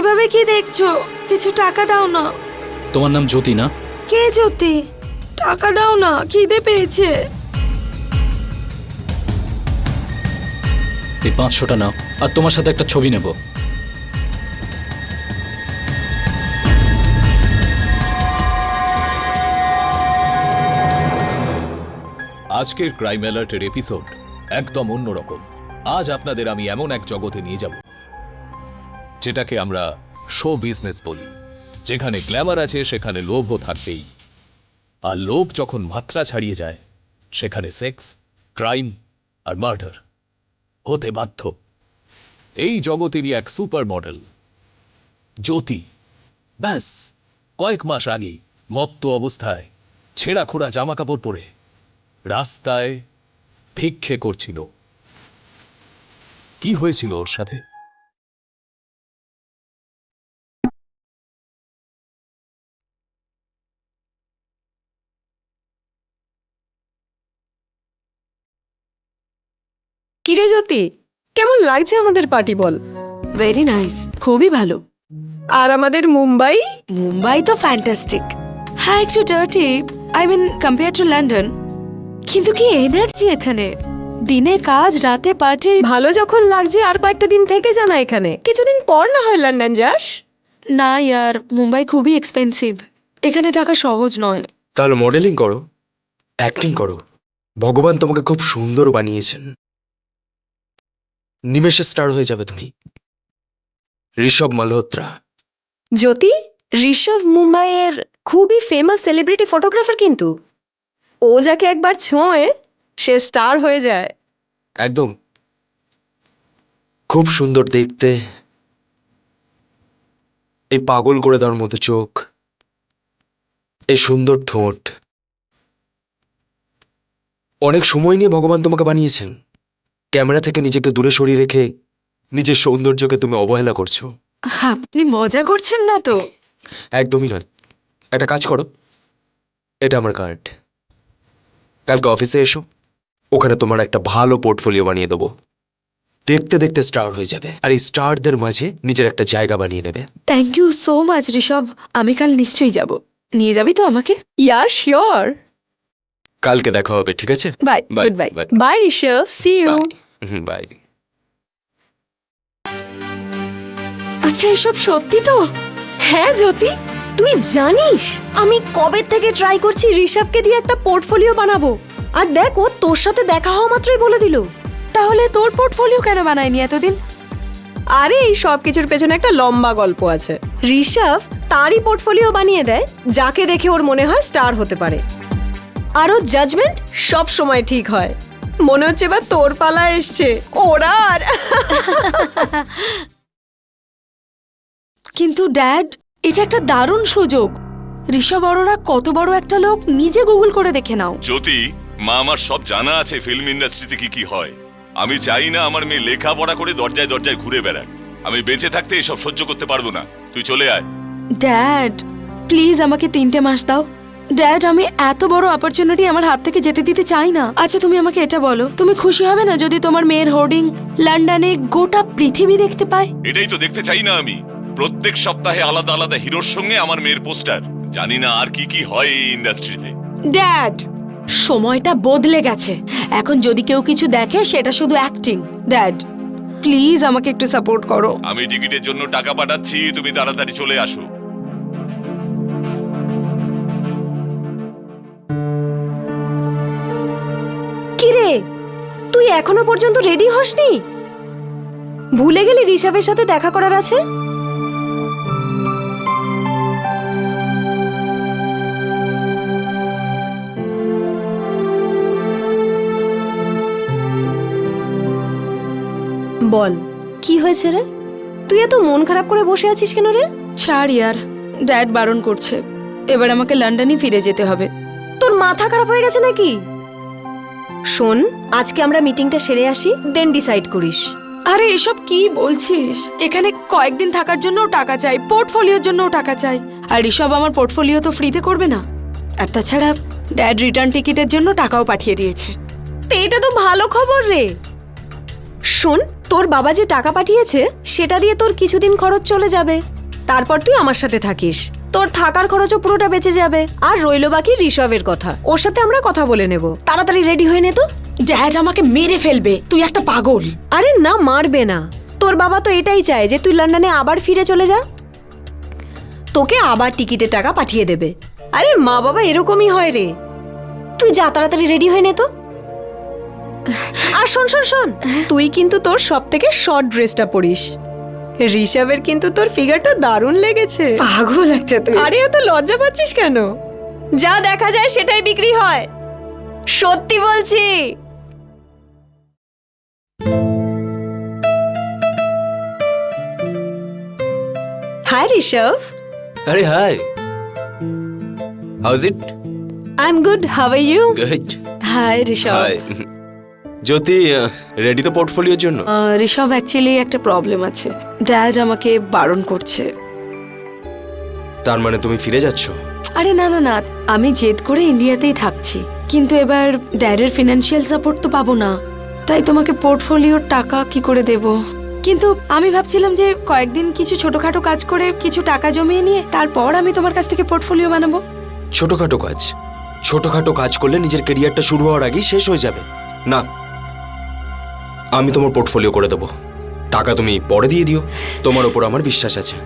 এভাবে কি দেখছো? কিছু টাকা দাও না। তোমার নাম জ্যোতি না? কে জ্যোতি? টাকা দাও না, খিদে পেয়েছে। এই 500টা নাও, আর তোমার সাথে একটা ছবি নেব। আজকের ক্রাইম অ্যালার্টের এপিসোড একদম অন্যরকম। আজ আপনাদের আমি এমন এক জগতে নিয়ে যাব যেটাকে আমরা শো বিজনেস বলি। যেখানে গ্ল্যামার আছে সেখানে লোভও থাকবেই, আর লোভ যখন মাত্রা ছাড়িয়ে যায় সেখানে সেক্স, ক্রাইম আর মার্ডার হতে বাধ্য। এই জগতেরই এক সুপার মডেল জ্যোতি ব্যাস কয়েক মাস আগেই মত্ত অবস্থায় ছেঁড়া খোড়া জামা কাপড় পরে রাস্তায় ভিক্ষে করছিল। কি হয়েছিল ওর সাথে? কিরে জ্যোতি, কেমন লাগছে আমাদের পার্টি বল? ভেরি নাইস, খুবই ভালো। আর আমাদের মুম্বাই? মুম্বাই তো ফ্যান্টাস্টিক। হ্যাঁ, একটু dirty, I mean compare to London, কিন্তু কি এনার্জি এখানে। দিনে কাজ, রাতে পার্টি। ভালো যখন লাগছে আর কয়েকটা দিন থেকে জানা এখানে, কিছুদিন পর না হয় লন্ডন যাস। না ইয়ার, মুম্বাই খুবই এক্সপেন্সিভ, এখানে থাকা সহজ নয়। তাহলে মডেলিং করো, অ্যাক্টিং করো। ভগবান তোমাকে খুব সুন্দর বানিয়েছেন। নিমেষে স্টার হয়ে যাবে তুমি। ঋষভ মালহোত্রা। জ্যোতি, ঋষভ মুম্বাইয়ের খুবই ফেমাস সেলিব্রিটি ফটোগ্রাফার, কিন্তু ও যাকে একবার ছোঁয়ে সে স্টার হয়ে যায়। একদম খুব সুন্দর দেখতে, এই পাগল করে দেওয়ার মতো চোখ, এই সুন্দর ঠোঁট। অনেক সময় নিয়ে ভগবান তোমাকে বানিয়েছেন। ক্যামেরা থেকে নিজেকে দূরে সরিয়ে রেখে নিজের সৌন্দর্যকে তুমি অবহেলা করছো। আপনি মজা করছেন না তো? একদমই নয়। একটা কাজ করো, এটা আমার কার্ড। কালকে অফিসে এসো, ওখানে তোমার একটা ভালো পোর্টফোলিও বানিয়ে দেবো। দেখতে দেখতে স্টার হয়ে যাবে, আর এই স্টারদের মাঝে নিজের একটা জায়গা বানিয়ে নেবে। Thank you so much Rishabh, আমি কাল নিশ্চয়ই যাব। নিয়ে যাবি তো আমাকে? Yeah sure. কালকে দেখা হবে, ঠিক আছে? Bye, Bye, good bye. bye. Bye Rishabh, see you. Bye. আচ্ছা, এসব সত্যি তো? হ্যাঁ জ্যোতি, তুই জানিস আমি কবে থেকে ট্রাই করছি ঋষভকে দিয়ে একটা পোর্টফোলিও বানাবো, আর দেখ ও তোর সাথে দেখা হওয়া মাত্রই বলে দিল। তাহলে তোর পোর্টফোলিও কেন বানায়নি এতদিন? আরে এই সব কিছুর পেছনে একটা লম্বা গল্প আছে। ঋষভ তারই পোর্টফোলিও বানিয়ে দেয় যাকে দেখে ওর মনে হয় স্টার হতে পারে, আর ওর জাজমেন্ট সব সময় ঠিক হয়। মনে হচ্ছে এবার তোর পালা এসছে ওরা। আর কিন্তু ড্যাড, এটা একটা দারুণ সুযোগ। ঋষভ অরোরা কত বড় একটা লোক, নিজে গুগল করে দেখে নাও। জ্যোতি, মা আমার সব জানা আছে ফিল্ম ইন্ডাস্ট্রিতে কি কি হয়। আমি চাই না আমার মেয়ে লেখাপড়া করে দরজায় দরজায় ঘুরে বেড়াক। আমি বেঁচে থাকতে এসব সহ্য করতে পারবো না। তুই চলে আয়। ড্যাড প্লিজ আমাকে 3টে মাস দাও। ড্যাড, আমি এত বড় অপরচুনিটি আমার হাত থেকে যেতে দিতে চাই না। আচ্ছা তুমি আমাকে এটা বলো, তুমি খুশি হবে না যদি তোমার মেয়ের হোর্ডিং লন্ডনে গোটা পৃথিবী দেখতে পায়? এটাই তো দেখতে চাই না আমি। প্রত্যেক সপ্তাহে আলাদা আলাদা হিরোর সঙ্গে আমার মেয়ের পোস্টার। জানি না আর কি কি হয় এই ইন্ডাস্ট্রিতে। ড্যাড, সময়টা বদলে গেছে। এখন যদি কেউ কিছু দেখে সেটা শুধু অ্যাক্টিং। ড্যাড প্লিজ আমাকে একটু সাপোর্ট করো। আমি টিকিটের জন্য টাকা পাঠাচ্ছি, তুমি তাড়াতাড়ি চলে আসো। কিরে, তুই এখনো পর্যন্ত রেডি হসনি? ভুলে গেলি ঋষভের সাথে দেখা করার আছে? বল, কি হয়েছে রে? তুই এত মন খারাপ করে বসে আছিস কেন রে? ছাড় ইয়ার, ড্যাড বারণ করছে। এবার আমাকে লন্ডনই ফিরে যেতে হবে। তোর মাথা খারাপ হয়ে গেছে নাকি? শোন, আজকে আমরা মিটিংটা সেরে আসি, দেন ডিসাইড করিস। আরে এসব কি বলছিস? এখানে কয়েকদিন থাকার জন্যও টাকা চাই, পোর্টফোলিওর জন্যও টাকা চাই। আর এসব আমার পোর্টফোলিও তো ফ্রিতে করবে না। আর তাছাড়া ড্যাড রিটার্ন টিকিটের জন্য টাকাও পাঠিয়ে দিয়েছে। তো এটা তো ভালো খবর রে। শোন, তোর বাবা যে টাকা পাঠিয়েছে সেটা দিয়ে তোর কিছুদিন খরচ চলে যাবে, তারপর তুই আমার সাথে থাকিস, তোর থাকার খরচও পুরোটা বেঁচে যাবে। আর রইল বাকি ঋষভের কথা, ওর সাথে আমরা কথা বলে নেব। তাড়াতাড়ি রেডি হয়ে নে তো। ড্যাড আমাকে মেরে ফেলবে, তুই একটা পাগল। আরে না, মারবে না। তোর বাবা তো এটাই চায় যে তুই লন্ডনে আবার ফিরে চলে যা, তোকে আবার টিকিটের টাকা পাঠিয়ে দেবে। আরে মা বাবা এরকমই হয় রে। তুই যা, তাড়াতাড়ি রেডি হয়ে নে তো। আর শোন শোন শোন, তুই কিন্তু তোর সব থেকে শর্ট ড্রেসটা পরিস। ঋষভের কিন্তু তোর ফিগারটা দারুণ লেগেছে। পাগল একটা তুই। আরে এত লজ্জা পাচ্ছিস কেন? যা দেখা যায় সেটাই বিক্রি হয়, সত্যি বলছি। হাই ঋষভ। আরে hi, how's it? I am good, how are you? Good. Hi Rishabh. Hi Jyoti, ready তো পোর্টফোলিওর জন্য? ঋষভ অ্যাকচুয়ালি একটা প্রবলেম আছে, ড্যাড আমাকে বারণ করছে। তার মানে তুমি ফিরে যাচ্ছ? আরে না না না, আমি জেদ করে ইন্ডিয়াতেই থাকছি, কিন্তু এবার ড্যাডের ফিনান্সিয়াল সাপোর্ট তো পাবো না, তাই তোমাকে পোর্টফোলিওর টাকা কি করে দেব। কিন্তু আমি ভাবছিলাম যে কয়েকদিন কিছু ছোটখাটো কাজ করে কিছু টাকা জমিয়ে নিয়ে তারপর আমি তোমার কাছ থেকে পোর্টফোলিও বানাবো। ছোটখাটো কাজ? ছোটখাটো কাজ করলে নিজের ক্যারিয়ারটা শুরু হওয়ার আগেই শেষ হয়ে যাবে। না, আমি তোমার পোর্টফোলিও করে দেবো। টাকা তুমি পরে দিয়ে দিও, তোমার ওপর আমার বিশ্বাস আছে।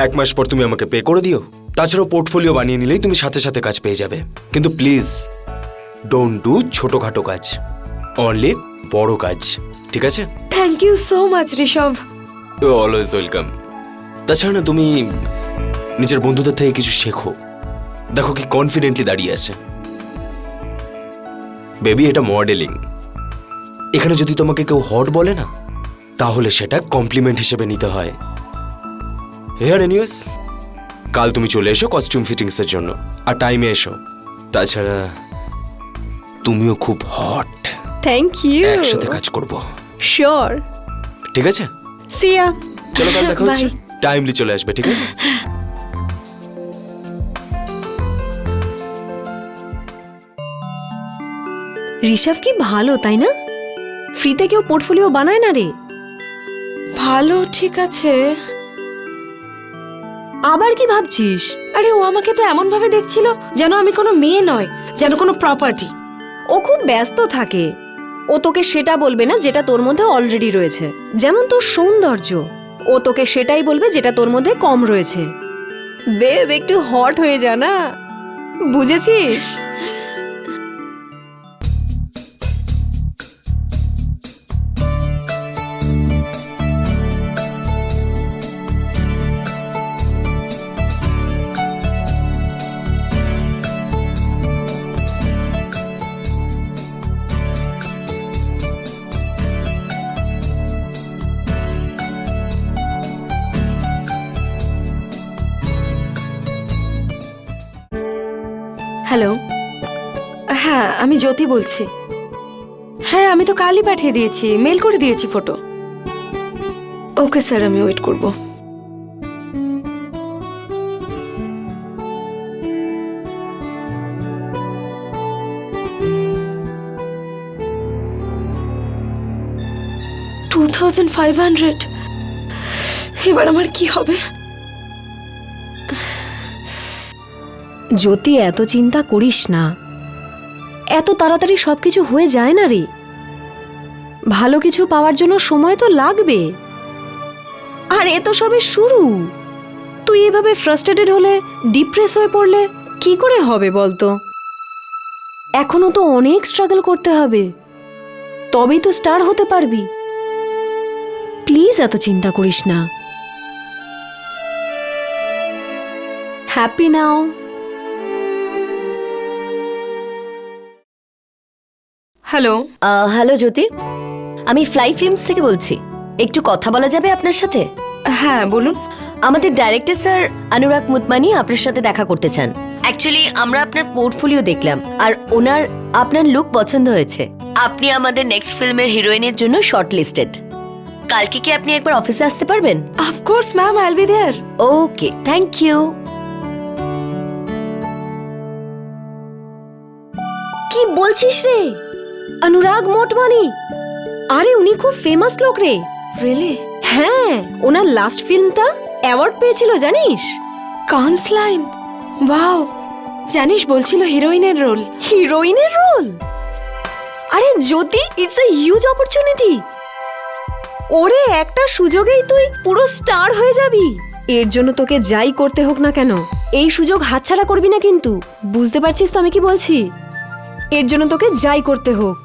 1 মাস পর তুমি আমাকে পে করে দিও। তাছাড়াও পোর্টফোলিও বানিয়ে নিলেই তুমি সাথে সাথে কাজ পেয়ে যাবে। কিন্তু প্লিজ ডোন্ট ডু ছোটখাটো কাজ, অনলি বড় কাজ, ঠিক আছে? Thank you so much Rishabh. You always welcome. তাছাড়া না, তুমি নিজের বন্ধুদের থেকে কিছু শেখো। দেখো কি কনফিডেন্টলি দাঁড়িয়ে আছে। বেবি, এটা মডেলিং। এখানে যদি তোমাকে কেউ হট বলে না, তাহলে সেটা কমপ্লিমেন্ট হিসেবে নিতে হয়। হেয়ার এনিওয়েজ, কাল তুমি চলে এসো কস্টিউম ফিটিংসের জন্য, আর টাইমে এসো। তাছাড়া তুমিও খুব হট, থ্যাংক ইউ। একসাথে কাজ করব, শিওর। ঠিক আছে? সি ইয়া। চলো, কাল দেখা হচ্ছে। Bye. টাইমলি চলে আসবে, ঠিক আছে? ঋষভ কি ভালো, তাই না? ফ্রিতে কেউ পোর্টফোলিও বানায় না রে। ভালো, ঠিক আছে। আবার কি ভাবছিস? আরে ও আমাকে তো এমন ভাবে দেখছিল যেন আমি কোনো মেয়ে নয়, যেন কোনো প্রপার্টি। ও খুব ব্যস্ত থাকে, ও তোকে সেটা বলবে না যেটা তোর মধ্যে অলরেডি রয়েছে। যেমন তোর সৌন্দর্য, ও তোকে সেটাই বলবে যেটা তোর মধ্যে কম রয়েছে। বেব, একটু হট হয়ে যা না, বুঝেছিস? হ্যালো, হ্যাঁ আমি জ্যোতি বলছি। হ্যাঁ, আমি তো কালই পাঠিয়ে দিয়েছি, মেল করে দিয়েছি ফটো। ওকে স্যার, আমি ওয়েট করব। $2,500, এবার আমার কি হবে? জ্যোতি, এত চিন্তা করিস না, এত তাড়াতাড়ি সবকিছু হয়ে যায় না রে। ভালো কিছু পাওয়ার জন্য সময় তো লাগবে, আর এ তো সবে শুরু। তুই এভাবে ফ্রাস্ট্রেটেড হলে, ডিপ্রেস হয়ে পড়লে কি করে হবে বলতো? এখনো তো অনেক স্ট্রাগল করতে হবে, তবেই তো স্টার হতে পারবি। প্লিজ এত চিন্তা করিস না। হ্যাপি নাও। হ্যালো। হ্যালো জ্যোতি, আমি ফ্লাই ফিল্মস থেকে বলছি। একটু কথা বলা যাবে আপনার সাথে? হ্যাঁ বলুন। আমাদের ডাইরেক্টর স্যার অনুরাগ মুতমানি আপনার সাথে দেখা করতে চান। অ্যাকচুয়ালি আমরা আপনার পোর্টফোলিও দেখলাম, আর ওনার আপনার লুক পছন্দ হয়েছে। আপনি আমাদের নেক্সট ফিল্মের হিরোইনের জন্য শর্ট লিস্টেড। কালকে কি আপনি একবার অফিসে আসতে পারবেন? Of course ma'am, I will be there. Okay, thank you. কি বলছিস রে? অনুরাগ মোটমানি? আরে উনি খুব ফেমাস লোক রে। রিয়েলি? হ্যাঁ, ওনার লাস্ট ফিল্মটা অ্যাওয়ার্ড পেয়েছিল জানিস? Cannes line, wow! জানিস বলছিল হিরোইনের রোল। হিরোইনের রোল? আরে জ্যোতি, ইটস আ হিউজ অপরচুনিটি। ওরে একটা সুযোগেই তুই পুরো স্টার হয়ে যাবি। এর জন্য তোকে যাই করতে হোক না কেন, এই সুযোগ হাতছাড়া করবি না কিন্তু। বুঝতে পারছিস তো আমি কি বলছি? এর জন্য তোকে যাই করতে হোক।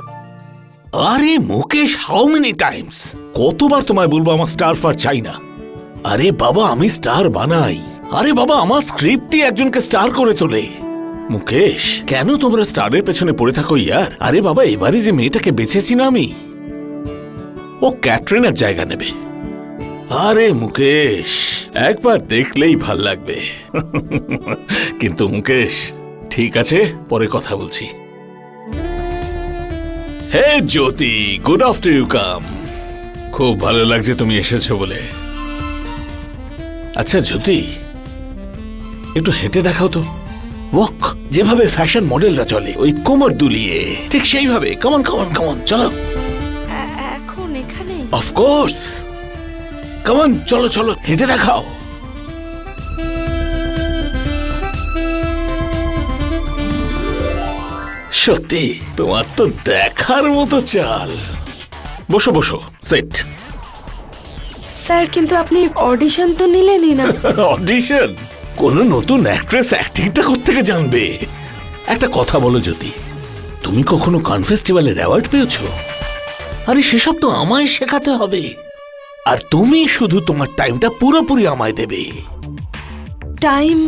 আরে মুকেশ, হাউ মেনি টাইমস কতবার তোমায় বলবো আমার স্টার ফার চাই না। আরে বাবা আমি স্টার বানাই। আরে বাবা আমার স্ক্রিপ্টই একজনকে স্টার করে তোলে। মুকেশ, কেন তোমরা স্টারের পেছনে পড়ে থাকো ইয়ার? আরে বাবা এবারে যে মেয়েটাকে বেছেছি না আমি, ও ক্যাটরিনার জায়গা নেবে। আরে মুকেশ, একবার দেখলেই ভাল লাগবে। কিন্তু মুকেশ, ঠিক আছে পরে কথা বলছি। হে জ্যোতি, গুড আফটার ইউ কাম। খুব ভালো লাগছে তুমি এসেছো বলে। আচ্ছা জ্যোতি, একটু হেঁটে দেখাও তো। ওয়াক, যেভাবে ফ্যাশন মডেলরা চলে ওই কোমর দুলিয়ে, ঠিক সেইভাবে। কমন কমন কমন, চলো। এখন এখানে? অফকোর্স, কমন, চলো চলো, হেঁটে দেখাও। সত্যি তোমার তো দেখার মতো চাল। বসো বসো, সেট। স্যার কিন্তু আপনি অডিশন তো নিলেনই না। অডিশন? কোন নতুন অ্যাক্ট্রেস অ্যাক্টিংটা কোত্থেকে জানবে? একটা কথা বলো জ্যোতি, তুমি কখনো কান ফেস্টিভ্যালের অ্যাওয়ার্ড পেয়েছো? আরে সেসব তো আমায় শেখাতে হবে, আর তুমি শুধু তোমার টাইমটা পুরোপুরি আমায় দেবে। টাইম?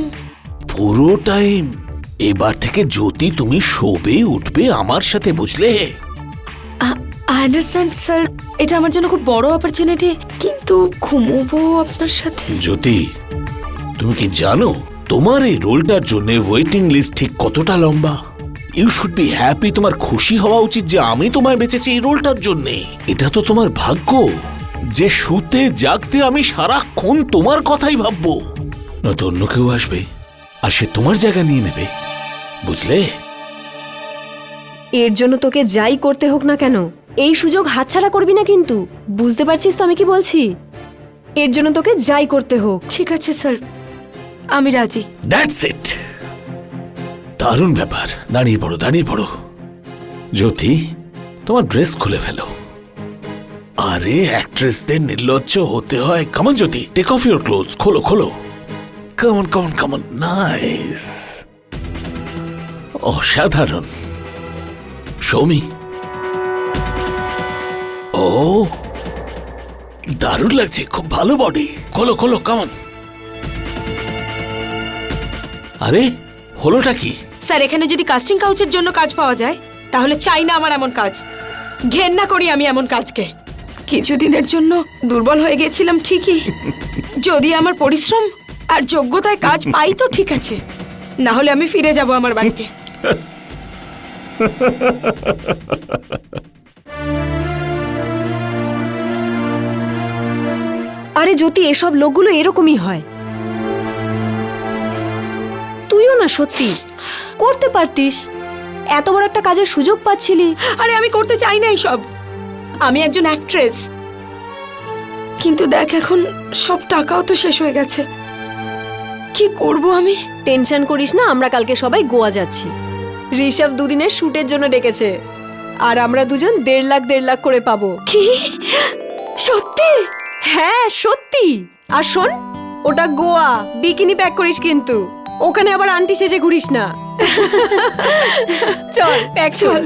পুরো টাইম। এবার থেকে জ্যোতি তুমি শোবে উঠবে আমার সাথে, বুঝলে? আই আন্ডারস্ট্যান্ড স্যার, এটা আমার জন্য খুব বড় অপরচুনিটি, কিন্তু ঘুমোবো আপনার সাথে। জ্যোতি, তুমি কি জানো তোমার এই রোলটার জন্য ওয়েটিং লিস্ট ঠিক কতটা লম্বা? You should be happy. তোমার খুশি হওয়া উচিত যে আমি তোমায় বেঁচেছি এই রোলটার জন্য। এটা তো তোমার ভাগ্য যে শুতে জাগতে আমি সারাক্ষণ তোমার কথাই ভাববো। নয়তো অন্য কেউ আসবে আর সে তোমার জায়গা নিয়ে নেবে, বুঝলে? এর জন্য তোকে যাই করতে হোক না কেন, এই সুযোগ হাতছাড়া করবি না কিন্তু। বুঝতে পারছিস তো আমি কি বলছি? এর জন্য তোকে যাই করতে হোক। ঠিক আছে স্যার, আমি রাজি। That's it. দারুণ ব্যাপার। দাঁড়িয়ে পড়ো, দাঁড়িয়ে পড়ো। জ্যোতি, তোমার ড্রেস খুলে ফেলো। আরে অ্যাক্ট্রেসদের নির্লজ্জ হতে হয়। Come on Jyoti, take off your clothes. খোলো খোলো। Come on come on come on. নাইস, অসাধারণ। সৌমি, ও দারুণ লাগছে, খুব ভালো বডি। খোলো খোলো, কামন। আরে হলোটা কি? স্যার এখানে যদি কাস্টিং কাউচের জন্য কাজ পাওয়া যায় তাহলে চাই না আমার এমন কাজ। ঘেন্না করি আমি এমন কাজকে। কিছুদিনের জন্য দুর্বল হয়ে গেছিলাম ঠিকই, যদি আমার পরিশ্রম আর যোগ্যতায় কাজ পাই তো ঠিক আছে, না হলে আমি ফিরে যাব আমার বাড়িতে। আরে জ্যোতি, এসব লোকগুলো এরকমই হয়। তুইও না সত্যি করতে পারতিস, এত বড় একটা কাজের সুযোগ পাচ্ছিলি। আরে আমি করতে চাই না এইসব, আমি একজন অ্যাক্ট্রেস। কিন্তু দেখ এখন সব টাকাও তো শেষ হয়ে গেছে, কি করব আমি? টেনশন করিস না, আমরা কালকে সবাই গোয়া যাচ্ছি। ঋষভ দুদিনের শুটের জন্য ডেকেছে, আর আমরা দুজন 1.5 লাখ করে পাবো। কি সত্যি? হ্যাঁ সত্যি। আর শোন, ওটা গোয়া, বিকিনি প্যাক করিস কিন্তু, ওখানে আবার আন্টি সেজে ঘুরিস না। চল প্যাক চল।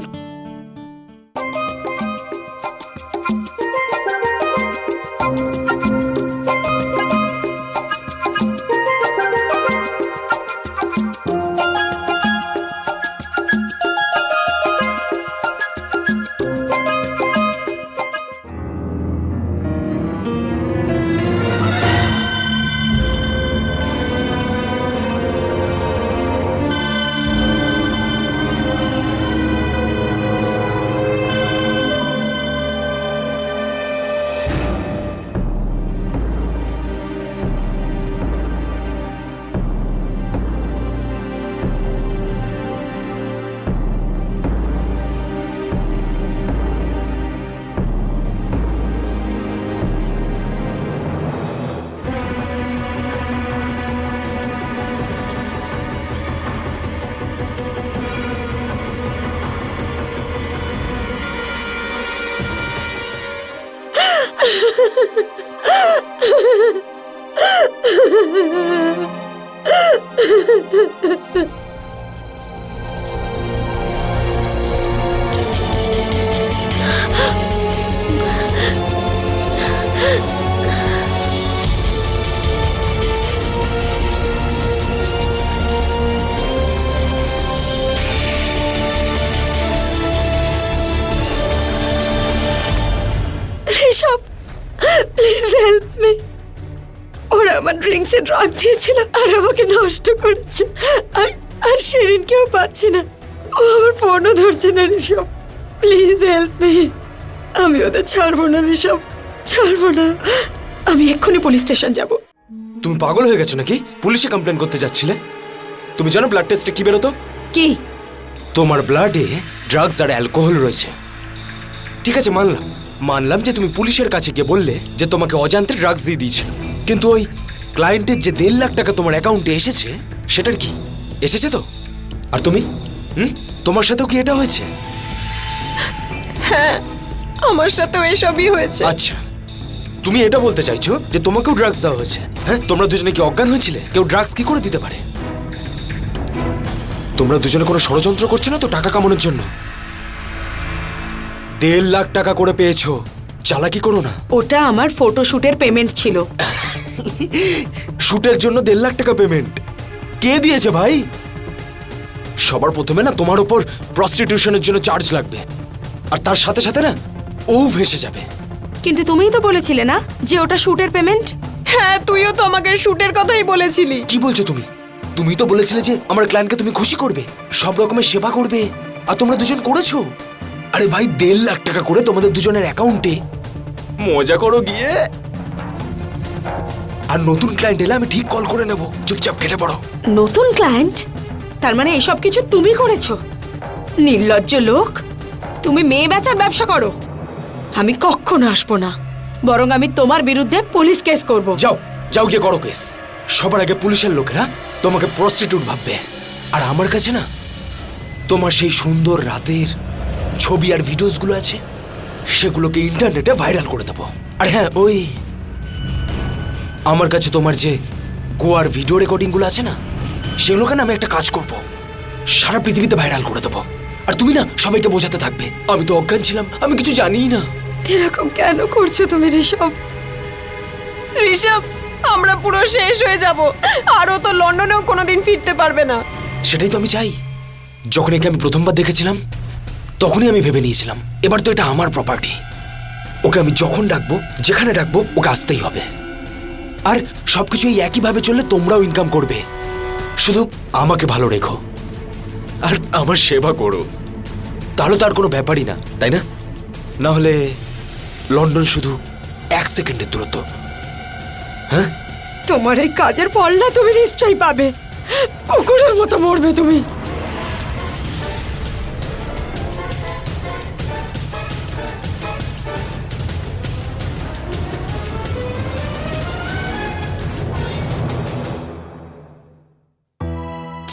Rishabh, please help me. ওরা আমার ড্রিঙ্কসে ড্রাগ দিয়েছিল আর আমাকে নষ্ট করেছে। আর আর সেরিনকেও পাচ্ছি না, ও আমার ফোনও ধরছে না। Rishabh, please help me. আমি ওদের ছাড়বো না ঋষভ, ছাড়বো না। আমি এক্ষুনি পুলিশ স্টেশন যাব। তুমি পাগল হয়ে গেছো নাকি? পুলিশে কমপ্লেন করতে যাচ্ছিলে? তুমি জানো ব্লাড টেস্টে কি বেরোতো? কি? তোমার ব্লাডে ড্রাগস আর অ্যালকোহল রয়েছে। ঠিক আছে, মানলাম যে তুমি পুলিশের কাছে গিয়ে বললে যে তোমাকে অজান্তে ড্রাগস দিয়ে দিয়েছিল, কিন্তু ওই ক্লায়েন্টের যে 1.5 লাখ টাকা তোমার অ্যাকাউন্টে এসেছে, সেটার কি এসেছে তো? আর তুমি তোমার সাথেও কি এটা হয়েছে? আমার সাথেও এসবই হয়েছে। আচ্ছা, তুমি এটা বলতে চাইছো যে তোমাকেও ড্রাগস দেওয়া হয়েছে? হ্যাঁ, তোমরা দুজনে কি অজ্ঞান হয়েছিলে? কেউ ড্রাগস কি করে দিতে পারে? তোমরা দুজনে কোনো ষড়যন্ত্র করছো না তো টাকা কামানোর জন্য? 1.5 লাখ টাকা করে পেয়েছো, চালাকি করো না। ওটা আমার ফটোশুটের পেমেন্ট ছিল। শুটের জন্য 1.5 লাখ টাকা পেমেন্ট কে দিয়েছে ভাই? সবার প্রথমে না তোমার উপর প্রস্টিটিউশনের জন্য চার্জ লাগবে, আর তার সাথে সাথে না ও ভেসে যাবে। কিন্তু তুমিই তো বলেছিলে না যে ওটা শুটের পেমেন্ট? হ্যাঁ, তুইও তো আমাকে শুটের কথাই বলেছিলি। কি বলছো তুমি? তুমি তো বলেছিলে যে আমার ক্লায়েন্টকে তুমি খুশি করবে, সব রকমের সেবা করবে, আর তোমরা দুজন করেছো। আরে ভাই, 1.5 লাখ টাকা করে তোমাদের দুজনের অ্যাকাউন্টে, মজা করো গিয়ে। আর নতুন ক্লায়েন্ট এলে আমি ঠিক কল করে নেব, চুপচাপ কেটে পড়ো। নতুন ক্লায়েন্ট? তার মানে এসব কিছু তুমি করেছো? নির্লজ্জ লোক, তুমি মেয়ে বেচার ব্যবসা করো। আমি কখনো আসবো না, বরং আমি তোমার বিরুদ্ধে পুলিশ কেস করব। যাও যাও গিয়ে করো কেস। সবার আগে পুলিশের লোকেরা তোমাকে প্রস্টিটিউট ভাববে, আর আমার কাছে না তোমার সেই সুন্দর রাতের ছবি আর ভিডিওসগুলো আছে, সেগুলোকে ইন্টারনেটে ভাইরাল করে দেবো। আর হ্যাঁ, ওই আমার কাছে তোমার যে গোয়ার ভিডিও রেকর্ডিংগুলো আছে না, সেগুলোকে না আমি একটা কাজ করব, সারা পৃথিবীতে ভাইরাল করে দেবো। আর তুমি না সবাইকে বোঝাতে থাকবে আমি তো অজ্ঞান ছিলাম, আমি কিছু জানিই না। এরকম কেন করছো তুমি ঋষভ? ঋষভ, আমরা পুরো শেষ হয়ে যাব, আরও তো লন্ডনেও কোনোদিন ফিরতে পারবে না। সেটাই তো আমি চাই। যখন একে আমি প্রথমবার দেখেছিলাম তখনই আমি ভেবে নিয়েছিলাম এবার তো এটা আমার প্রপার্টি, ওকে আমি যখন ডাকবো, যেখানে ডাকবো, ওকে আসতেই হবে। আর সবকিছু এই একইভাবে চললে তোমরাও ইনকাম করবে। শুধু আমাকে ভালো রেখো আর আমার সেবা করো, তাহলে তো আর কোনো ব্যাপারই না, তাই না? না হলে লন্ডন শুধু 1 সেকেন্ডের দূরত্ব। হ্যাঁ, তোমার এই কাজের ফল না তুমি নিশ্চয়ই পাবে, কুকুরের মতো মরবে তুমি।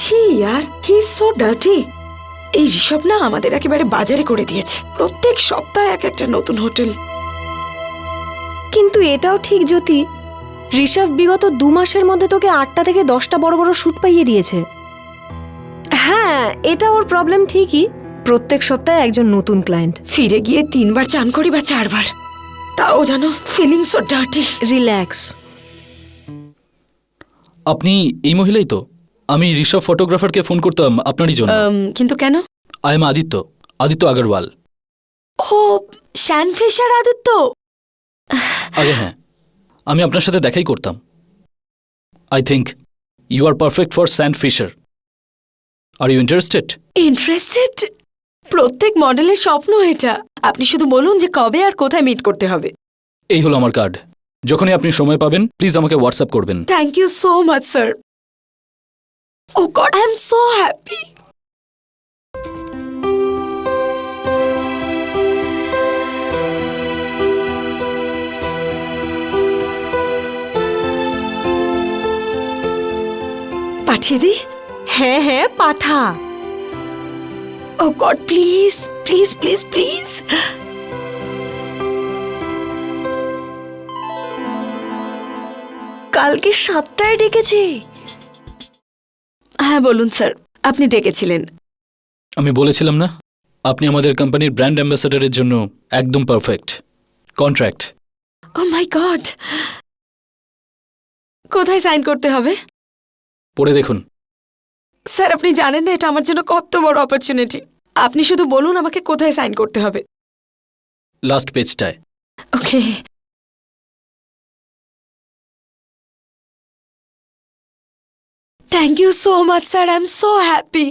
ছি यार, হি ইজ সো ডার্টি। এই ঋষভ না আমাদের একেবারে বাজারে করে দিয়েছে, প্রত্যেক সপ্তাহে এক একটা নতুন হোটেল। কিন্তু এটাও ঠিক জ্যোতি, ঋষভ বিগত 2 মাসের মধ্যে তোকে 8টা থেকে 10টা বড় বড় শুট পাইয়ে দিয়েছে। হ্যাঁ, এটা ওর প্রবলেম ঠিকই, প্রত্যেক সপ্তাহে একজন নতুন ক্লায়েন্ট। ফিরে গিয়ে 3 বার চান করি বা 4 বার, তাও জানো ফিলিং সো ডার্টি। রিল্যাক্স। আপনি এই মহিলাই তো? আমি ঋষভ ফটোগ্রাফারকে ফোন করতাম আপনারই জন্য। কিন্তু কেন? I am Aditya Agarwal. Oh, Shan Fisher Aditya. আগে হ্যাঁ, আমি আপনার সাথে দেখাই করতাম। I think you are perfect for Sand Fisher. Are you interested? Interested? প্রত্যেক মডেলের স্বপ্ন এটা। আপনি শুধু বলুন যে কবে আর কোথায় মিট করতে হবে। এই হলো আমার কার্ড, যখনই আপনি সময় পাবেন প্লিজ আমাকে হোয়াটসঅ্যাপ করবেন। Thank you so much sir. Oh God, I am so happy. পাঠিয়ে দিই? হ্যাঁ হ্যাঁ, পাঠা। Oh God, please please please please. কালকে 7টায় ডেকেছে। হ্যাঁ বলুন স্যার, আপনি ডেকেছিলেন। আমি বলেছিলাম না আপনি আমাদের কোম্পানির ব্র্যান্ড অ্যাম্বাসেডারের জন্য একদম পারফেক্ট। কন্ট্রাক্ট ও মাই গড, কোথায় সাইন করতে হবে? পড়ে দেখুন। স্যার আপনি জানেন না এটা আমার জন্য কত বড় অপরচুনিটি। আপনি শুধু বলুন আমাকে কোথায় সাইন করতে হবে। লাস্ট পেজটায়। Okay. Thank you so much sir, I am so happy.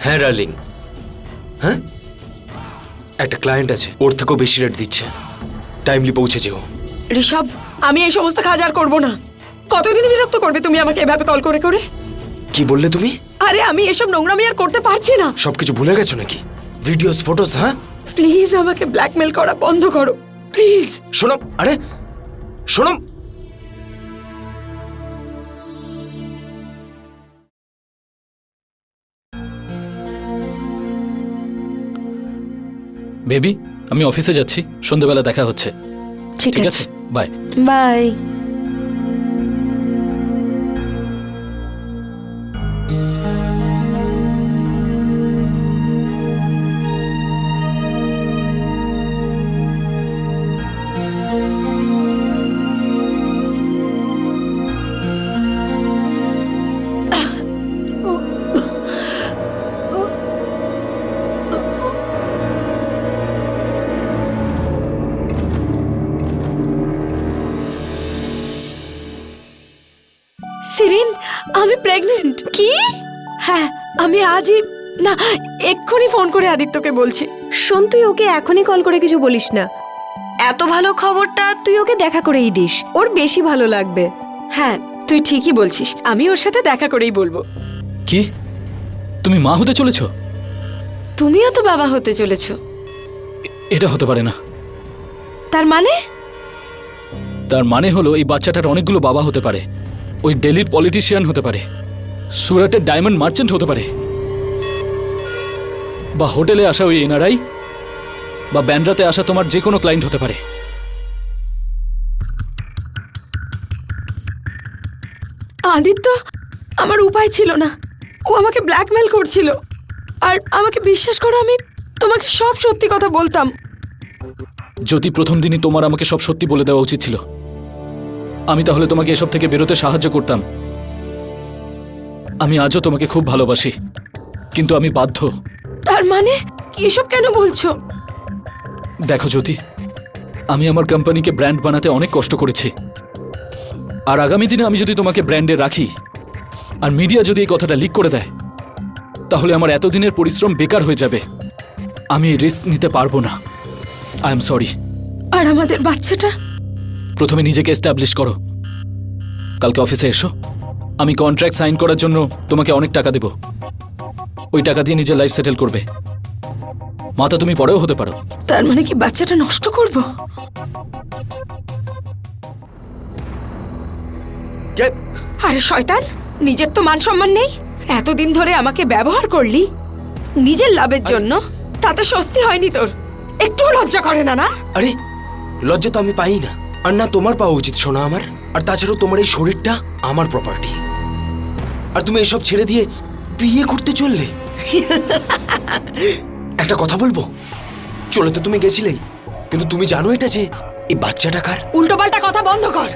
হ্যাঁ ডার্লিং, হ্যাঁ একটা ক্লায়েন্ট আছে, ওর থেকেও বেশি রেট দিচ্ছে, টাইমলি পৌঁছে যেও। ঋষভ, আমি এই সমস্ত কাজ আর করবো না। কতদিন বিরক্ত করবে তুমি আমাকে এভাবে কল করে করে? কি বললে তুমি? আরে আমি এসব নোংরামি আর করতে পারছি না। সবকিছু ভুলে গেছো নাকি? Videos, photos? হ্যাঁ প্লিজ আমাকে ব্ল্যাকমেল করা বন্ধ করো প্লিজ। শোনো, আরে শোনো, বেবি আমি অফিসে যাচ্ছি, সন্ধ্যেবেলা দেখা হচ্ছে। ঠিক ঠিক আছে, আছে, বাই। বাই। সিরিন, আমি প্রেগনেন্ট। কি? হ্যাঁ, আমি আজই না এক্ষুনি ফোন করে আদিত্যকে বলছি। শোন, তুই ওকে এখনই কল করে কিছু বলিস না। এত ভালো খবরটা তুই ওকে দেখা করেই দিস, ওর বেশি ভালো লাগবে। হ্যাঁ তুই ঠিকই বলছিস, আমি ওর সাথে দেখা করেই বলবো। কি তুমি মা হতে চলেছ? তুমিও তো বাবা হতে চলেছো। এটা হতে পারে না। তার মানে? তার মানে হলো এই বাচ্চাটার অনেকগুলো বাবা হতে পারে। ওই দিল্লির পলিটিশিয়ান হতে পারে, সুরাটের ডায়মন্ড মার্চেন্ট হতে পারে, বা হোটেলে আসা ওই এনআরআই, বা ব্যান্ড্রাতে আসা তোমার যে কোনো ক্লায়েন্ট হতে পারে। আদিত্য, আমার উপায় ছিল না, ও আমাকে ব্ল্যাকমেল করছিল। আর আমাকে বিশ্বাস করো, আমি তোমাকে সব সত্যি কথা বলতাম। যদি প্রথম দিনই তোমার আমাকে সব সত্যি বলে দেওয়া উচিত ছিল, আমি তাহলে তোমাকে এসব থেকে বেরোতে সাহায্য করতাম। আমি আজও তোমাকে খুব ভালোবাসি, কিন্তু আমি বাধ্য। তার মানে এসব কেন বলছো? দেখো জ্যোতি, আমি আমার কোম্পানিকে ব্র্যান্ড বানাতে অনেক কষ্ট করেছি, আর আগামী দিনে আমি যদি তোমাকে ব্র্যান্ডে রাখি আর মিডিয়া যদি এই কথাটা লিক করে দেয়, তাহলে আমার এতদিনের পরিশ্রম বেকার হয়ে যাবে। আমি এই রিস্ক নিতে পারবো না। I am sorry. আর আমাদের বাচ্চাটা? প্রথমে নিজেকে এস্টাবলিশ করো, কালকে অফিসে এসো। আমি কন্ট্রাক্ট সাইন করার জন্য তোমাকে অনেক টাকা দেব, ওই টাকা দিয়ে নিজের লাইফ সেটেল করবে। মাতা তুমি পরেও হতে পারো। তার মানে কি বাচ্চাটা নষ্ট করব? আরে শয়তান, নিজের তো মান সম্মান নেই। এতদিন ধরে আমাকে ব্যবহার করলি নিজের লাভের জন্য, তাতে স্বস্তি হয়নি তোর? একটু লজ্জা করে না? না আরে লজ্জা তো আমি পাই না, আর না তোমার পাওয়া উচিত শোনা আমার। আর তাছাড়াও তোমার এই শরীরটা আমার প্রপার্টি, আর তুমি এসব ছেড়ে দিয়ে বিয়ে করতে চললে। একটা কথা বলবো, চলে তো তুমি গেছিলেই, কিন্তু তুমি জানো এটা যে এই বাচ্চাটা কার? উল্টোপাল্টা কথা বন্ধ কর।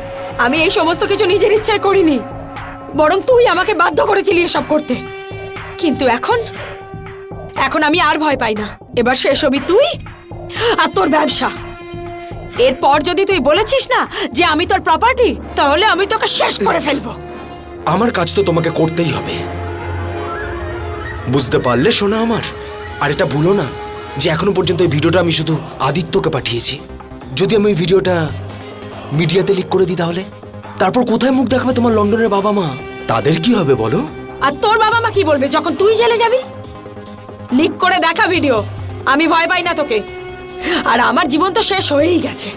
আমি এই সমস্ত কিছু নিজের ইচ্ছায় করিনি, বরং তুই আমাকে বাধ্য করেছিলি এসব করতে। কিন্তু এখন আমি আর ভয় পাই না। এবার শেষ হবি তুই আর তোর ব্যবসা। এরপর যদি তুই বলেছিস না যে আমি তোর প্রপার্টি, তাহলে আমি তোকে শেষ করে ফেলবো। আমার কাজ তো তোমাকে করতেই হবে, বুঝতে পারলে শোনা আমার? আর এটা ভুলো না যে এখনো পর্যন্ত এই ভিডিওটা আমি শুধু আদিত্যকে পাঠিয়েছি। যদি আমি ওই ভিডিওটা মিডিয়াতে লিক করে দিই, তাহলে তারপর কোথায় মুখ দেখাবে তোমার লন্ডনের বাবা মা? তাদের কি হবে বলো? আর তোর বাবা মা কি বলবে যখন তুই জেলে যাবি? লিক করে দেখা ভিডিও, আমি ভয় পাই না তোকে। আর আমার জীবন তো শেষ হয়েই গেছে।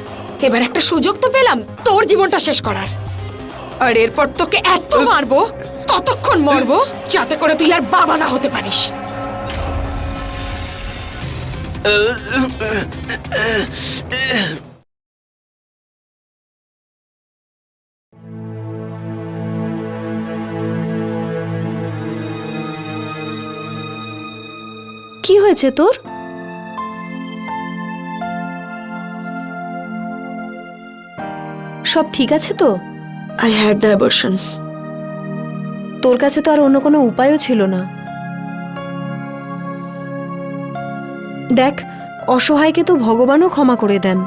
এবার একটা সুযোগ তো পেলাম তোর জীবনটা শেষ করার। আর এরপর তোকে এত মারবো, ততক্ষণ মরবো, যাতে করে তুই আর বাবা না হতে পারিস। কি হয়েছে তোর? সব ঠিক আছে তো? I had the abortion. তোর কাছে তো আর অন্য কোনো উপায়ও ছিল না। দেখ, অসহায়কে তো ভগবানও ক্ষমা করে দেন।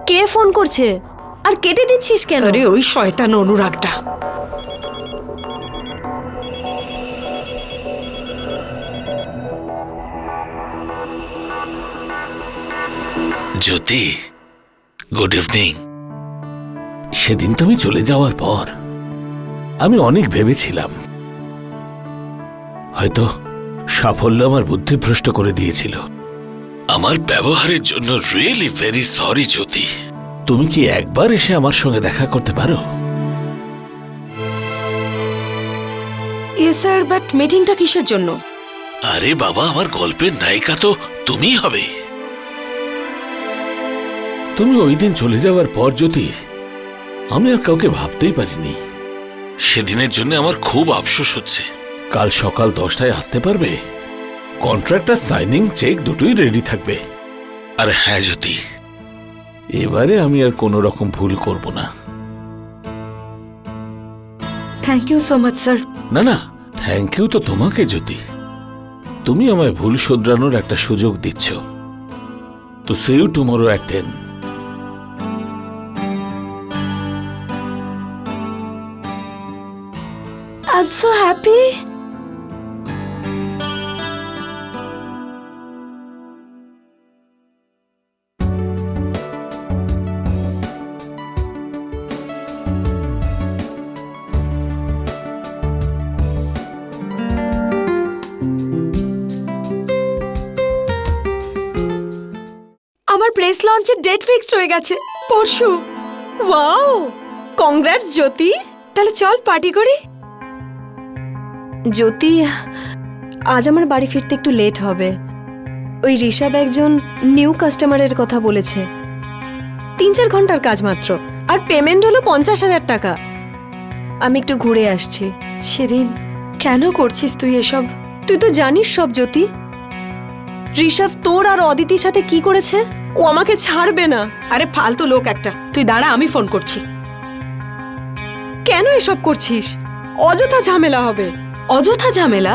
কে ফোন করছে আর কেটে দিচ্ছিস কেন? আরে ওই শয়তান অনুরাগটা। জ্যোতি, গুড ইভিনিং। সেদিন তুমি চলে যাওয়ার পর আমি অনেক ভেবেছিলাম হয়তো সাফল্য আমার বুদ্ধিভ্রষ্ট করে দিয়েছিল। আমার ব্যবহারের জন্য রিয়েলি ভেরি সরি জ্যোতি। তুমি কি একবার এসে আমার সঙ্গে দেখা করতে পারো? ইয়েস স্যার, বাট মিটিংটা কিসের জন্য? আরে বাবা, আমার গল্পের নায়িকা তো তুমিই হবে। তুমি ওই দিন চলে যাওয়ার পর জ্যোতি, আমি আর কাউকে ভাবতেই পারিনি। সেদিনের জন্য আমার খুব আফসোস হচ্ছে। কাল সকাল 10টায় আসতে পারবে? কন্ট্রাক্টর সাইনিং চেক দুটোই রেডি থাকবে। আর হ্যাঁ জ্যোতি, এবারে আমি আর কোনো রকম ভুল করব না। Thank you so much sir. না না, থ্যাংক ইউ তো তোমাকে জ্যোতি। তুমি আমায় ভুল শোধরানোর একটা সুযোগ দিচ্ছ। তো see you tomorrow at 10। I'm so happy. আমার প্রেস লঞ্চের ডেট ফিক্সড হয়ে গেছে পরশু। Wow, congrats Jyoti. তাহলে চল পার্টি করি। জ্যোতি, আজ আমার বাড়ি ফিরতে একটু লেট হবে। ওই ঋষভ একজন নিউ কাস্টমারের কথা বলেছে। 3-4 ঘন্টার কাজ মাত্র, আর পেমেন্ট হলো 50,000 টাকা। আমি একটু ঘুরে আসছি। শিরিন, কেন করছিস তুই এসব? তুই তো জানিস সব জ্যোতি। ঋষভ তোর আর অদিতির সাথে কি করেছে? ও আমাকে ছাড়বে না। আরে ফালতু লোক একটা। তুই দাঁড়া, আমি ফোন করছি। কেন এসব করছিস? অযথা ঝামেলা হবে। অযথা ঝামেলা?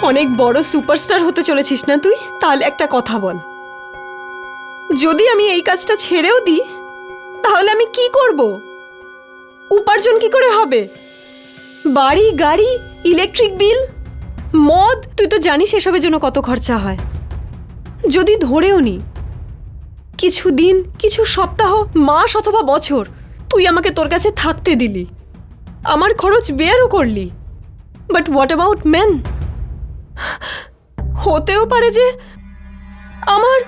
অনেক বড় সুপারস্টার হতে চলেছিস না তুই? তাহলে একটা কথা বল, যদি আমি এই কাজটা ছেড়েও দিই তাহলে আমি কি করব? উপার্জন কি করে হবে? বাড়ি, গাড়ি, ইলেকট্রিক বিল, মদ, তুই তো জানিস এসবের জন্য কত খরচা হয়। যদি ধরেও নি কিছু দিন, কিছু সপ্তাহ, মাস অথবা বছর তুই আমাকে তোর কাছে থাকতে দিলি, আমার খরচ বেয়ারও করলি, বাট হোয়াট অ্যাবাউট মেন? হতেও পারে যে আমার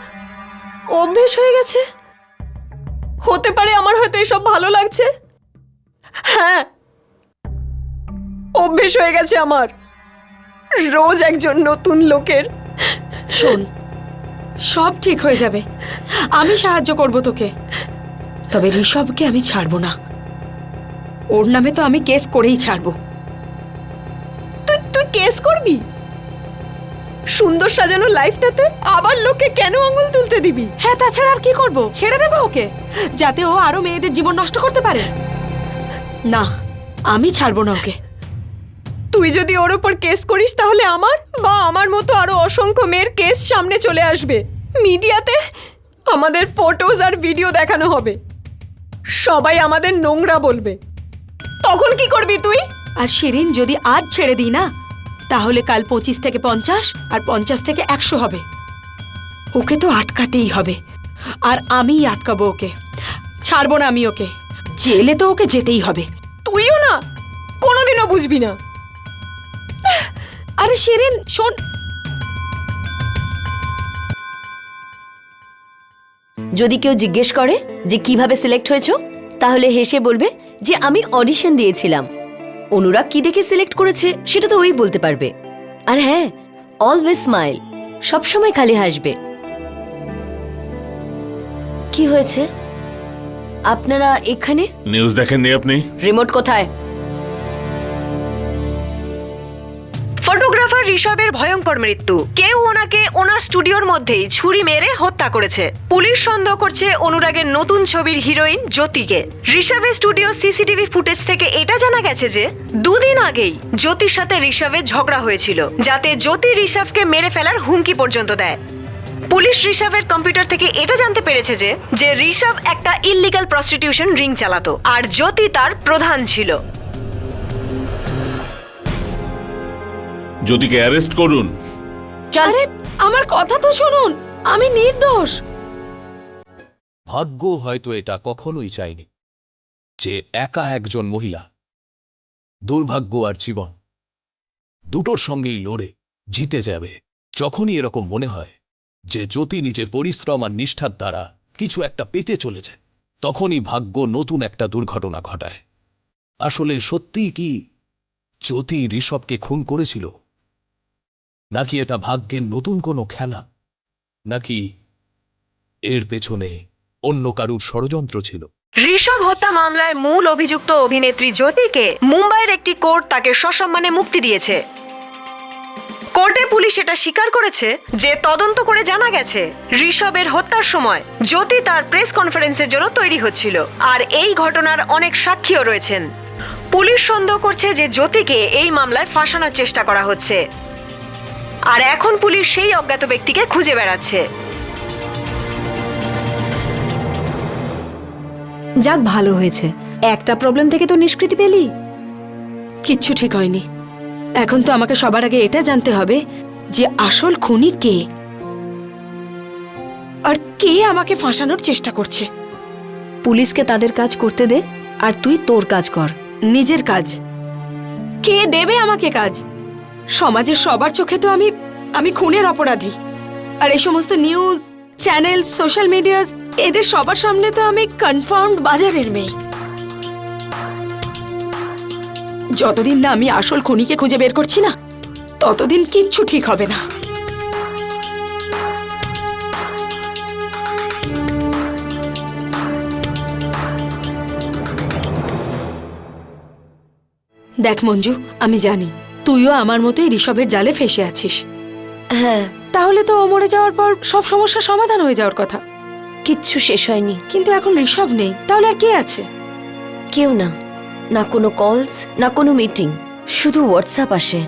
অভ্যেস হয়ে গেছে। হতে পারে আমার হয়তো এসব ভালো লাগছে। হ্যাঁ, অভ্যেস হয়ে গেছে আমার রোজ একজন নতুন লোকের। শোন, সব ঠিক হয়ে যাবে, আমি সাহায্য করব তোকে। তবে ঋষভকে আমি ছাড়বো না। ওর নামে তো আমি কেস করেই ছাড়বো। তুই কেস করবি? সুন্দর সাজানো লাইফটাতে আবার লোককে কেন আঙুল তুলতে দিবি? হ্যাঁ, তাছাড়া আর কি করব? ছেড়ে দেবো ওকে, যাতে ও আরো মেয়েদের জীবন নষ্ট করতে পারে? না, আমি ছাড়বো না ওকে। তুই যদি ওর ওপর কেস করিস তাহলে আমার বা আমার মতো আরো অসংখ্য মেয়ের কেস সামনে চলে আসবে। মিডিয়াতে আমাদের ফটোজ আর ভিডিও দেখানো হবে, সবাই আমাদের নোংরা বলবে। তখন কি করবি তুই? আর শিরিন, যদি আজ ছেড়ে দিই না, তাহলে কাল 25 থেকে 50 আর 50 থেকে 100 হবে। ওকে তো আটকাতেই হবে, আর আমিই আটকাবো ওকে। ছাড়বো না আমি ওকে। জেলে তো ওকে যেতেই হবে। তুইও না, কোনোদিনও বুঝবি না। আরে শিরিন, শোন। যদি কেউ জিজ্ঞেস করে যে কিভাবে সিলেক্ট হয়েছো, তাহলে হেসে বলবে যে আমি অডিশন দিয়েছিলাম। অনুরাগ কি দেখে সিলেক্ট করেছে সেটা তো ওই বলতে পারবে। আর হ্যাঁ, অলওয়েজ স্মাইল, সবসময় খালি হাসবে। কি হয়েছে? আপনারা এখানে? নিউজ দেখেননি আপনি? রিমোট কোথায়? ফটোগ্রাফার ঋষভের ভয়ঙ্কর মৃত্যু। কেউ ওনাকে ওনার স্টুডিওর মধ্যেই ছুরি মেরে হত্যা করেছে। পুলিশ সন্দেহ করছে অনুরাগের নতুন ছবির হিরোইন জ্যোতিকে। ঋষভের স্টুডিও সিসিটিভি ফুটেজ থেকে এটা জানা গেছে যে 2 দিন আগেই জ্যোতির সাথে ঋষভের ঝগড়া হয়েছিল, যাতে জ্যোতি ঋষভকে মেরে ফেলার হুমকি পর্যন্ত দেয়। পুলিশ ঋষভের কম্পিউটার থেকে এটা জানতে পেরেছে যে ঋষভ একটা ইললিগাল প্রস্টিটিউশন রিং চালাতো আর জ্যোতি তার প্রধান ছিল। জ্যোতিকে অ্যারেস্ট করুন। আরে আমার কথা তো শুনুন, আমি নির্দোষ। ভাগ্য হয়তো এটা কখনোই চায়নি যে একা একজন মহিলা দুর্ভাগ্য আর জীবন দুটোর সঙ্গেই লড়ে জিতে যাবে। যখনই এরকম মনে হয় যে জ্যোতি নিজের পরিশ্রম আর নিষ্ঠার দ্বারা কিছু একটা পেতে চলেছে, তখনই ভাগ্য নতুন একটা দুর্ঘটনা ঘটায়। আসলে সত্যিই কি জ্যোতি ঋষভকে খুন করেছিল, নাকি এটা ভাগ্যের নতুন কোনো খেলা, নাকি এর পেছনে অন্য কারুর ষড়যন্ত্র ছিল? ঋষভ হত্যা মামলায় মূল অভিযুক্ত অভিনেত্রী জ্যোতিকে মুম্বাইয়ের একটি কোর্ট তাকে সসম্মানে মুক্তি দিয়েছে। কোর্টে পুলিশ এটা স্বীকার করেছে যে তদন্ত করে জানা গেছে ঋষভের হত্যার সময় জ্যোতি তার প্রেস কনফারেন্সের জন্য তৈরি হচ্ছিল, আর এই ঘটনার অনেক সাক্ষীও রয়েছেন। পুলিশ সন্দেহ করছে যে জ্যোতিকে এই মামলায় ফাঁসানোর চেষ্টা করা হচ্ছে, আর এখন পুলিশ সেই অজ্ঞাত ব্যক্তিকে খুঁজে বেড়াচ্ছে। যাক, ভালো হয়েছে, একটা প্রবলেম থেকে তো নিষ্কৃতি পেলি। কিচ্ছু ঠিক হয়নি। এখন তো আমাকে সবার আগে এটা জানতে হবে যে আসল খুনি কে, আর কে আমাকে ফাঁসানোর চেষ্টা করছে। পুলিশকে তাদের কাজ করতে দে, আর তুই তোর কাজ কর। নিজের কাজ কে দেবে আমাকে? কাজ সমাজের সবার চোখে তো আমি খুনের অপরাধী, আর এই সমস্ত নিউজ চ্যানেল, সোশ্যাল মিডিয়া, এদের সবার সামনে তো আমি কনফার্মড বাজারের মেয়ে। যতদিন না আমি আসল খুনিকে খুঁজে বের করছি না, ততদিন কিচ্ছু ঠিক হবে না। দেখ মঞ্জু, আমি জানি তুইও আমার মতোই ঋষভের জালে ফেসে আছিস। হ্যাঁ, তাহলে তো ও মরে যাওয়ার পর সব সমস্যার সমাধান হয়ে যাওয়ার কথা। কিচ্ছু শেষ হয়নি। কিন্তু এখন ঋষভ নেই, তাহলে আর কে আছে? কেউ না, না কোনো কলস, না কোনো মিটিং, শুধু হোয়াটসঅ্যাপ আসে।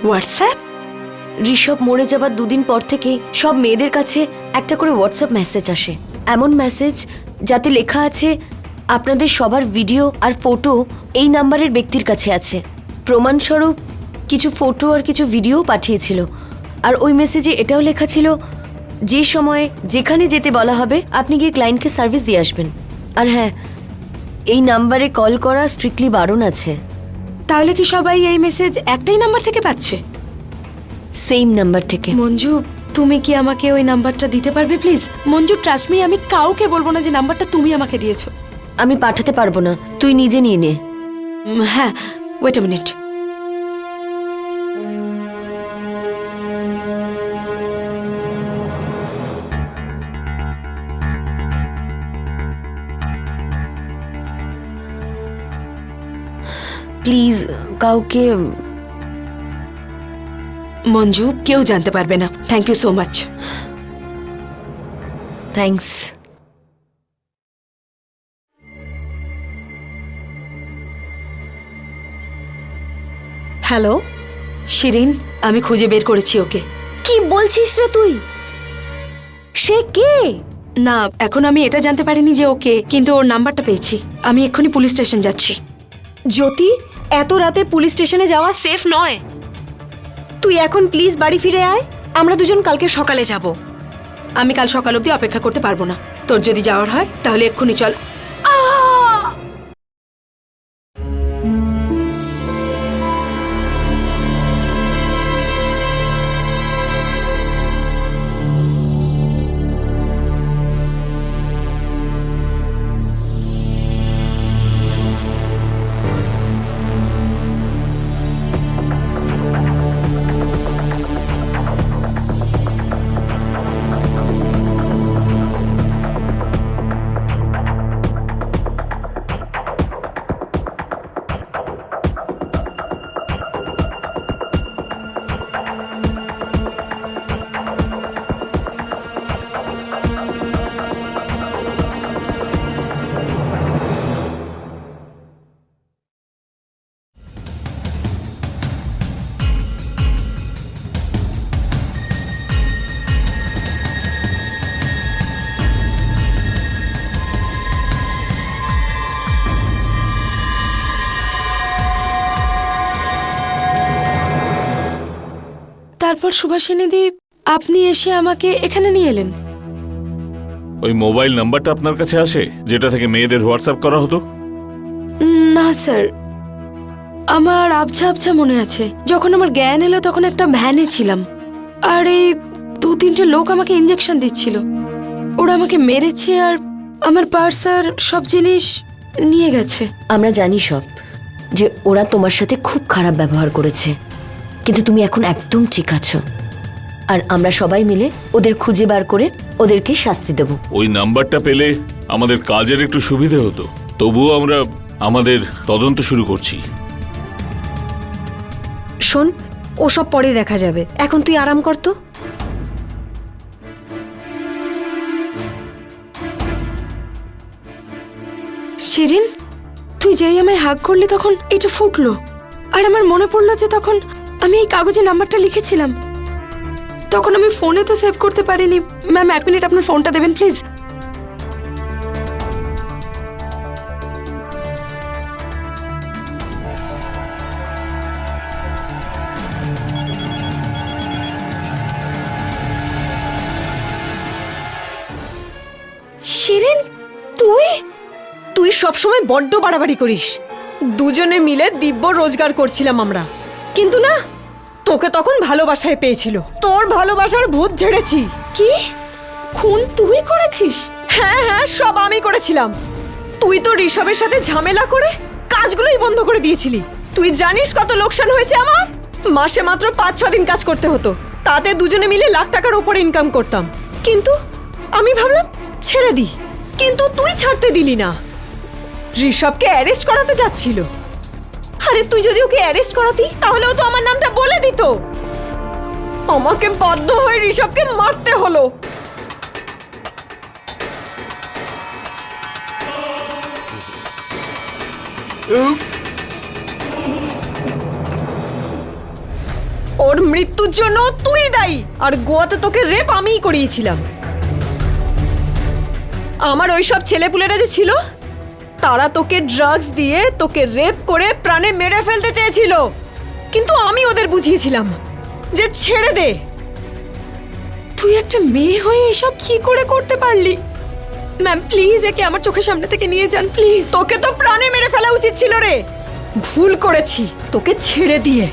হোয়াটসঅ্যাপ? ঋষভ মরে যাবার 2 দিন পর থেকে সব মেয়েদের কাছে একটা করে হোয়াটসঅ্যাপ মেসেজ আসে। এমন মেসেজ যাতে লেখা আছে আপনাদের সবার ভিডিও আর ফটো এই নাম্বারের ব্যক্তির কাছে আছে। প্রমাণস্বরূপ কিছু ফটো আর কিছু ভিডিও পাঠিয়েছিল, আর ওই মেসেজে এটাও লেখা ছিল যে সময়ে যেখানে যেতে বলা হবে আপনি গিয়ে ক্লায়েন্টকে সার্ভিস দিয়ে আসবেন। আর হ্যাঁ, এই নাম্বারে কল করা স্ট্রিক্টলি বারণ আছে। তাহলে কি সবাই এই মেসেজ একটাই নাম্বার থেকে পাচ্ছে? সেম নাম্বার থেকে। মঞ্জু, তুমি কি আমাকে ওই নাম্বারটা দিতে পারবে প্লিজ? মঞ্জু, ট্রাস্ট মি, আমি কাউকে বলবো না যে নাম্বারটা তুমি আমাকে দিয়েছো। আমি পাঠাতে পারবো না, তুই নিজে নিয়ে নে। হ্যাঁ, ওয়েট আ মিনিট। প্লিজ কাউকে। মঞ্জু, কেউ জানতে পারবে না। Thank you so much. Thanks. Hello Shirin, আমি খুঁজে বের করেছি ওকে। কি বলছিস রে তুই? সে কে? না, এখন আমি এটা জানতে পারিনি যে ওকে, কিন্তু ওর নাম্বারটা পেয়েছি। আমি এক্ষুনি পুলিশ স্টেশন যাচ্ছি। জ্যোতি, এত রাতে পুলিশ স্টেশনে যাওয়া সেফ নয়। তুই এখন প্লিজ বাড়ি ফিরে আয়, আমরা দুজন কালকে সকালে যাব। আমি কাল সকাল অবধি অপেক্ষা করতে পারবো না। তোর যদি যাওয়ার হয় তাহলে এক্ষুনি চল। তারপর সুভাষিনী দি আপনি এসে আমাকে এখানে নিয়ে এলেন। ওই মোবাইল নাম্বারটা আপনার কাছে আছে যেটা থেকে মেয়েদের হোয়াটসঅ্যাপ করা হতো? না স্যার, আমার আবছা আবছা মনে আছে। যখন আমার জ্ঞান এলো তখন একটা ভ্যানে ছিলাম, আর এই 2-3টে লোক আমাকে ইঞ্জেকশন দিচ্ছিল। ওরা আমাকে মেরেছে আর আমার পার্স আর সব জিনিস নিয়ে গেছে। আমরা জানি সব যে ওরা তোমার সাথে খুব খারাপ ব্যবহার করেছে, কিন্তু তুমি এখন একদম ঠিক আছো। আর আমরা সবাই মিলে ওদের খুঁজে বার করে ওদেরকে শাস্তি দেব। ওই নাম্বারটা পেলে আমাদের কাজের একটু সুবিধে হতো। তবুও আমরা আমাদের তদন্ত শুরু করছি। শোন, ওসব পরে দেখা যাবে, এখন তুই আরাম কর তো। শিরিন, তুই যেই আমায় হাগ করলি তখন এটা ফুটলো, আর আমার মনে পড়লো যে তখন আমি এই কাগজে নাম্বারটা লিখেছিলাম। তখন আমি ফোনে তো সেভ করতে পারিনি। ম্যাম, 1 মিনিট আপনার ফোনটা দেবেন প্লিজ। শিরিন, তুই তুই সবসময় বড্ড বাড়াবাড়ি করিস। দুজনে মিলে দিব্য রোজগার করছিলাম আমরা, কিন্তু না, তোকে তখন ভালোবাসায় পেয়েছিল। তোর ভালোবাসার ভূত ঝেড়েছি। কি খুন তুই করেছিস? হ্যাঁ হ্যাঁ, সব আমি করেছিলাম। তুই তো ঋষভের সাথে ঝামেলা করে কাজগুলোই বন্ধ করে দিয়েছিলি। তুই জানিস কত লোকসান হয়েছে আমার? মাসে মাত্র 5-6 দিন কাজ করতে হতো, তাতে দুজনে মিলে লাখ টাকার উপরে ইনকাম করতাম। কিন্তু আমি ভাবলাম ছেড়ে দিই, কিন্তু তুই ছাড়তে দিলি না। ঋষভকে অ্যারেস্ট করাতে যাচ্ছিল। আরে তুই যদি ওকে অ্যারেস্ট করাতি তাহলে ও তো আমার নামটা বলে দিত। আমাকে বাধ্য হয়ে ঋষভকে মারতে হলো। ওর মৃত্যুর জন্য তুই দায়ী, আর গোয়াতে তোকে রেপ আমিই করিয়েছিলাম। আমার ওইসব ছেলেপুলেরা যে ছিল, তারা তোকে ড্রাগস দিয়ে তোকে রেপ করে প্রাণে মেরে ফেলতে চেয়েছিল, কিন্তু আমি ওদের বুঝিয়েছিলাম যে ছেড়ে দে। তুই একটা মেয়ে হয়ে এসব কি করে করতে পারলি? ম্যাম প্লিজ, একে আমার চোখের সামনে থেকে নিয়ে যান প্লিজ। তোকে তো প্রাণে মেরে ফেলা উচিত ছিল রে। ভুল করেছি তোকে ছেড়ে দিয়ে।